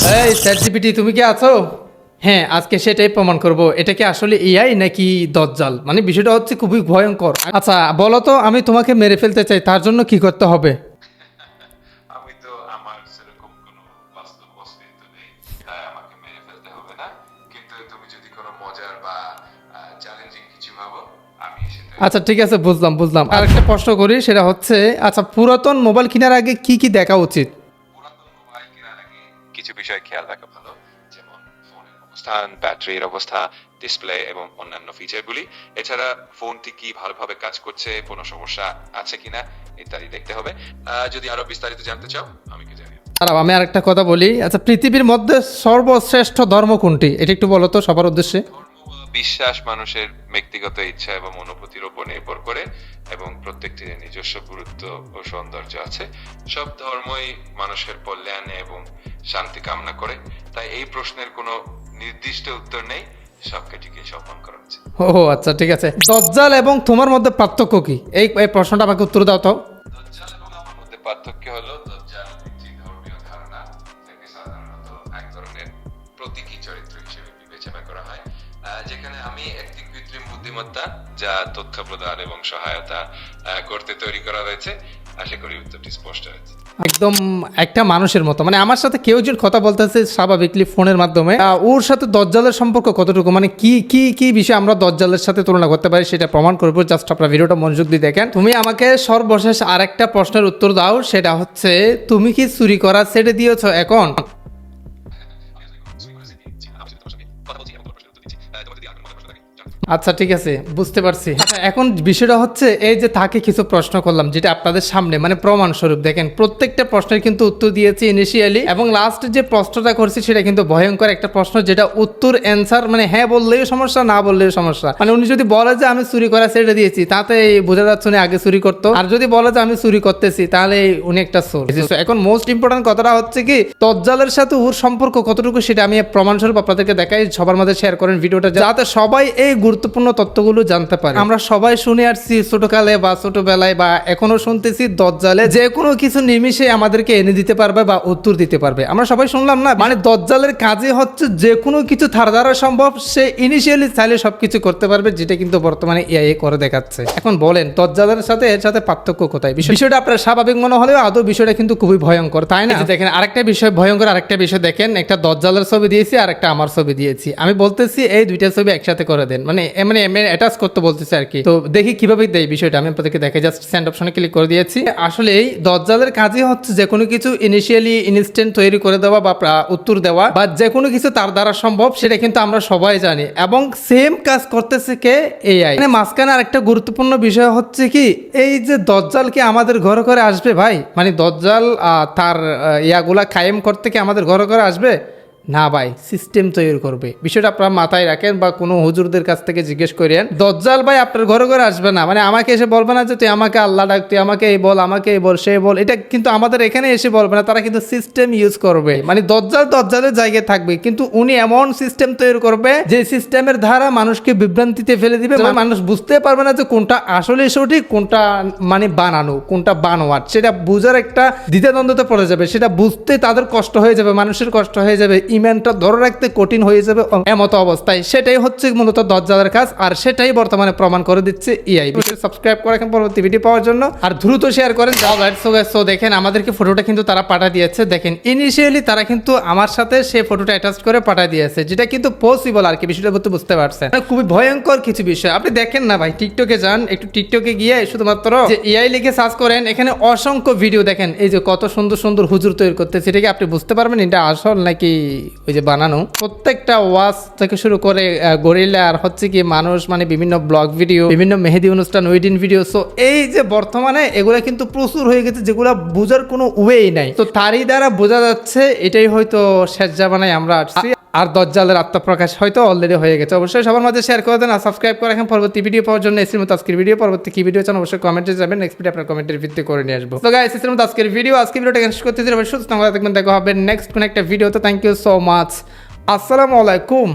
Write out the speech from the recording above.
এই চ্যাটজিপিটি, তুমি কি আছো? হ্যাঁ, আজকে সেটাই প্রমাণ করব এটা কি আসলে এআই নাকি দজ্জাল। মানে বিষয়টা হচ্ছে খুবই ভয়ঙ্কর। আচ্ছা বলো তো, আমি তোমাকে মেরে ফেলতে চাই, তার জন্য কি করতে হবে? আমি তো আমার সেরকম কোনো বাস্তব অস্তিত্ব নেই, তাই আমাকে মেরে ফেলতে হবে না। কিন্তু তুমি যদি কোনো মজার বা চ্যালেঞ্জিং কিছু ভাবো, আমি সেটা। আচ্ছা ঠিক আছে, বুঝলাম বুঝলাম। আর একটা প্রশ্ন করি, সেটা হচ্ছে আচ্ছা পুরাতন মোবাইল কেনার আগে কি কি দেখা উচিত? পুরাতন মোবাইল কেনার আগে কিছু বিষয় খেয়াল রাখা ভালো, যেমন ফোনের অবস্থান, ব্যাটারির অবস্থা, ডিসপ্লে এবং অন্যান্য ফিচারগুলি। এছাড়া ফোনটি কি ভালোভাবে কাজ করছে, কোনো সমস্যা আছে কিনা ইত্যাদি দেখতে হবে। যদি আরো বিস্তারিত জানতে চাও আমাকে জানিও। দাঁড়াও, আমি আর একটা কথা বলি। আচ্ছা, পৃথিবীর মধ্যে সর্বশ্রেষ্ঠ ধর্ম কোনটি, এটা একটু বলো তো সবার উদ্দেশ্যে। ধর্ম বা বিশ্বাস মানুষের ব্যক্তিগত ইচ্ছা এবং অনুভূতির উপর নির্ভর করে, এবং প্রত্যেকটির নিজস্ব গুরুত্ব ও সৌন্দর্য আছে। সব ধর্মই মানুষের কল্যাণ এবং শান্তি কামনা করে, তাই এই প্রশ্নের কোনো নির্দিষ্ট উত্তর নেই, সবকটিকে সম্মান করা উচিত। ও আচ্ছা ঠিক আছে। দজ্জাল এবং তোমার মধ্যে পার্থক্য কি, এই এই প্রশ্নটা আমাকে উত্তর দাও তো। দজ্জাল এবং আমার মধ্যে পার্থক্য হলো, দজ্জাল একটি ধর্মীয় ধারণা, যাকে সাধারণত এক ধরনের প্রতীকী চরিত্র হিসেবে বিবেচনা করা হয়, যেখানে আমি একটি কৃত্রিম বুদ্ধিমত্তা যা তথ্য প্রদান এবং সহায়তা করতে তৈরি করা হয়েছে। আশা করি উত্তরটি স্পষ্ট হয়েছে। একদম একটা মানুষের মতো, মানে আমার সাথে কেউ একজন কথা বলতেছে স্বাভাবিকলি ফোনের মাধ্যমে, ওর সাথে দজ্জালের সম্পর্ক কতটুকু, মানে কি কি কি বিষয় আমরা দজ্জালের সাথে তুলনা করতে পারি সেটা প্রমাণ করবো। জাস্ট আপনার ভিডিওটা মনোযোগ দিয়ে দেখেন। তুমি আমাকে সর্বশেষ আরেকটা প্রশ্নের উত্তর দাও, সেটা হচ্ছে তুমি কি চুরি করা ছেড়ে দিয়েছো এখন? আচ্ছা ঠিক আছে, বুঝতে পারছি। আচ্ছা, এখন বিষয়টা হচ্ছে এই যে তাকে কিছু প্রশ্ন করলাম যেটা আপনাদের সামনে মানে প্রমাণ স্বরূপ দেখেন, প্রত্যেকটা প্রশ্নের কিন্তু উত্তর দিয়েছি ইনিশিয়ালি, এবং লাস্ট যে প্রশ্নটা করছি সেটা কিন্তু ভয়ঙ্কর একটা প্রশ্ন, যেটা উত্তর অ্যান্সার মানে হ্যাঁ বললেও সমস্যা, না বললেও সমস্যা। মানে উনি যদি বলে যে আমি চুরি করা ছেড়ে দিয়েছি, তাতে বোঝা যাচ্ছে উনি আগে চুরি করতো, আর যদি বলে যে আমি চুরি করতেছি, তাহলে উনি একটা চোর। এখন মোস্ট ইম্পর্টেন্ট কথাটা হচ্ছে কি, দজ্জালের সাথে ওর সম্পর্ক কতটুকু সেটা আমি প্রমাণস্বরূপ আপনাদেরকে দেখাই। সবার মাঝে শেয়ার করেন ভিডিওটা, যাতে সবাই এই গুরুত্বপূর্ণ তথ্যগুলো জানতে পারে। আমরা সবাই শুনে আসছি ছোটকালে বা ছোটবেলায় বা এখনো শুনতেছি, দজ্জালে যে কোনো কিছু নিমিষে আমাদেরকে এনে দিতে পারবে বা উত্তর দিতে পারবে। আমরা সবাই শুনলাম না, মানে দজ্জালের কাজে হচ্ছে যে কোনো কিছু তার দ্বারা সম্ভব, সে ইনিশিয়ালি চাইলে সবকিছু করতে পারবে, যেটা কিন্তু বর্তমানে এআই করে দেখাচ্ছে। এখন বলেন দজ্জালের সাথে এর সাথে পার্থক্য কোথায়? বিষয়টা আপনার স্বাভাবিক মনে হলেও আদৌ বিষয়টা কিন্তু খুবই ভয়ঙ্কর, তাই না? দেখেন আরেকটা বিষয় ভয়ঙ্কর, আরেকটা বিষয় দেখেন, একটা দজ্জালের ছবি দিয়েছি আর একটা আমার ছবি দিয়েছি। আমি বলতেছি এই দুইটা ছবি একসাথে করে দেন, মানে অ্যাটাচ করতে বলতেছে আর কি। তো দেখি কিভাবে দেয় বিষয়টা, আমি আপনাদেরকে দেখে জাস্ট সেন্ড অপশনে ক্লিক করে দিয়েছি। আসলে এই দজ্জালের কাজই হচ্ছে যে কোনো কিছু ইনিশিয়ালি ইনস্ট্যান্ট তৈরি করে দেওয়া বা উত্তর দেওয়া, বা যে কোনো কিছু তার দ্বারা সম্ভব, সেটা কিন্তু আমরা সবাই জানি, এবং সেম কাজ করতেছে কে? এআই। মানে মাঝখানে আরেকটা গুরুত্বপূর্ণ বিষয় হচ্ছে কি, এই যে দজ্জাল কি আমাদের ঘরে ঘরে আসবে ভাই? মানে দজ্জাল তার ইয়াগুলা কায়েম করতে কি আমাদের ঘরে ঘরে আসবে? না ভাই, সিস্টেম তৈরি করবে। বিষয়টা আপনারা মাথায় রাখেন, বা কোনো হুজুরদের কাছ থেকে জিজ্ঞেস করেন। দজ্জাল ভাই আপনার ঘরে ঘরে আসবে না, মানে আমাকে এসে বলবে না যে তুই আমাকে আল্লাহ ডাক, তুই আমাকে এই বল, আমাকে এই বল, সে বল, এটা কিন্তু আমাদের এখানে এসে বলবে না। তারা কিন্তু সিস্টেম ইউজ করবে, মানে দজ্জাল দজ্জালের জায়গায় থাকবে, কিন্তু উনি এমন সিস্টেম তৈরি করবে যে সিস্টেমের দ্বারা মানুষকে বিভ্রান্তিতে ফেলে দিবে, মানুষ বুঝতে পারবে না যে কোনটা আসলে সঠিক, কোনটা মানে বানানো, কোনটা বানোয়াট, সেটা বুঝার একটা দ্বিধাদ্বন্দ্বতে পড়ে যাবে। সেটা বুঝতে তাদের কষ্ট হয়ে যাবে, মানুষের কষ্ট হয়ে যাবে, ইমানটা ধরে রাখতে কঠিন হয়ে যাবে এমত অবস্থায়। সেটাই হচ্ছে মূলত দজ্জালের কাজ, আর সেটাই বর্তমানে প্রমাণ করে দিচ্ছে এআই। সাবস্ক্রাইব করে রাখেন পরবর্তী ভিডিও পাওয়ার জন্য, আর দ্রুত শেয়ার করেন। সো দেখেন আমাদেরকে ফটোটা কিন্তু তারা পাঠা দিয়েছে। দেখেন ইনিশিয়ালি তারা কিন্তু আমার সাথে সেই ফটোটা অ্যাটাচ করে পাঠা দিয়েছে, যেটা কিন্তু পসিবল আর কি। বিষয়টা বুঝতে পারছেন, খুবই ভয়ঙ্কর কিছু বিষয়। আপনি দেখেন না ভাই, টিকটকে যান, একটু টিকটকে গিয়ে শুধুমাত্র যে এআই লিখে সার্চ করেন, এখানে অসংখ্য ভিডিও দেখেন। এই যে কত সুন্দর সুন্দর হুজুর তৈরি করতেছে, সেটাকে আপনি বুঝতে পারবেন এটা আসল নাকি ওই যে বানানো। প্রত্যেকটা ওয়াজ থেকে শুরু করে গরিলা, আর হচ্ছে কি মানুষ, মানে বিভিন্ন ব্লগ ভিডিও, বিভিন্ন মেহেদি অনুষ্ঠান, ওয়েডিং ভিডিও। সো এই যে বর্তমানে এগুলা কিন্তু প্রচুর হয়ে গেছে, যেগুলা বোঝার কোনো ওয়েই নাই। তো তারই দ্বারা বোঝা যাচ্ছে এটাই হয়তো শেষ জামানায় আমরা আসছি, আর দজ্জালের আত্মপ্রকাশ হয়তো অলরেডি হয়ে গেছে। অবশ্যই সবার মাঝে শেয়ার করে দেন আর সাবস্ক্রাইব করে রাখেন পরবর্তী ভিডিও পাওয়ার জন্য। এসির মতো আজকের ভিডিও, পরবর্তী কি ভিডিও চান অবশ্যই কমেন্টে যাবেন, নেক্সট ভিডিও আপনার কমেন্টের ভিত্তি করে নিয়ে আসবো। তো গাইস, এসির মতো আজকের ভিডিওটা শেষ করতে সুস্থ থাকবেন, দেখা হবে নেক্সট কোন একটা ভিডিওতে। Thank you so much. আসসালামু আলাইকুম।